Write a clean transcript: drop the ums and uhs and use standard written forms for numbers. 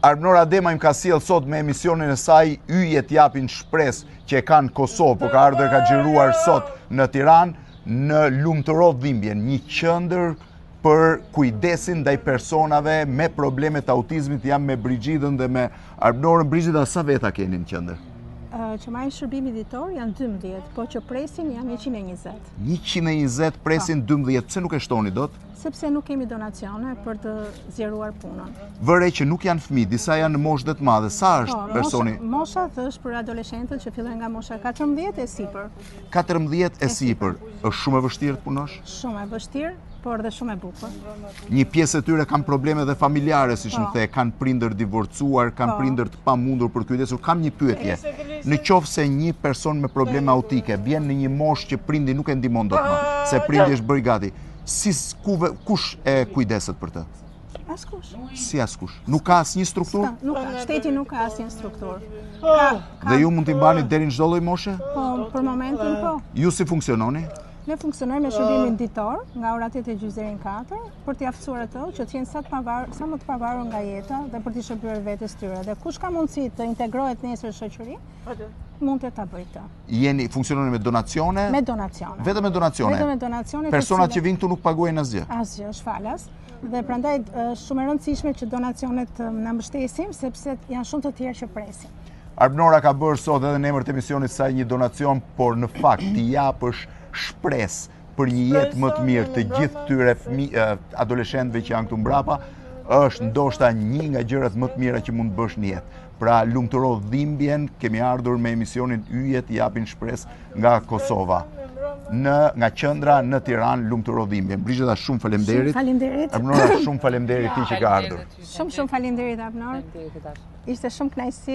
Arbenora Adema im ka sjellë sot me emisionin e saj Yjet japin shpresë që e kanë Kosovë, por ka ardhur ka xhiruar sot në Tiranë në Lumturo Dhimbjen, një qendër për kujdesin ndaj personave me problemet autizmit. Jam me Brigidën dhe me Arbenorën. Brigida, sa veta keni në qendër? Që marrin shërbim vizitor janë 12, po që presin janë 120. 120 presin 12, pse nuk e shtoni dot? Sepse nuk kemi donacione për të zgjeruar punën. Vërej që nuk janë fëmijë, disa janë në moshë dhe të madhe. Sa është personi? Mosha është për adoleshentët që fillojnë nga mosha 14 e sipër. 14 e sipër. Është shumë e vështirë të punosh? Shumë e vështirë, por dhe shumë e bukur. Një pjesë e tyre kanë probleme dhe familjare, siç më the, kanë prindër divorcuar, kanë prindër të pamundur për kujdesur. Kam një pyetje. Në qoftë se një person me probleme autike vjen në një moshë që prindi nuk e ndihmon dot më, se prindi është bërë gati, kush e kujdeset për të? Askush. Si askush? Nuk ka asnjë strukturë? Nuk ka, shteti nuk ka asnjë strukturë. Dhe ju mund t'i mbani deri në çdo lloj moshe? Po, për momentin po. Ju si funksiononi? Ne funksionojmë me shërbimin ditor nga ora 8:30 deri në 4 për t'i aftësuar ato që të jenë sa më të pavarur nga jeta dhe për t'i shërbyer vetes tyre. Dhe kush ka mundësi të integrohet nesër në shoqëri, mund të ta bëjë këtë. Funksiononi me donacione? Me donacione. Vetëm me donacione? Vetëm me donacione. Personat që vinë këtu nuk paguajnë asgjë? Asgjë, është falas. Dhe prandaj është shumë e rëndësishme që donacionet na mbështesin, sepse janë shumë të tjerë që presin. Arbenora ka bërë sot edhe në emër të emisionit saj një donacion, por në fakt t'i japësh shpresë për një jetë më të mirë të gjithë tyre adoleshentëve që janë këtu mbrapa, është ndoshta një nga gjërat më të mira që mund të bësh në jetë. Pra, Lumturo Dhimbjen kemi ardhur me emisionin Yjet japin shpresë nga Kosova. Nga qendra në Tiranë, Lumturo Dhimbjen. Brigida, shumë faleminderit. Faleminderit. Arbenora, shumë faleminderit ti që ka ardhur. Shumë faleminderit Arbenor. Ishte shumë kënaqësi.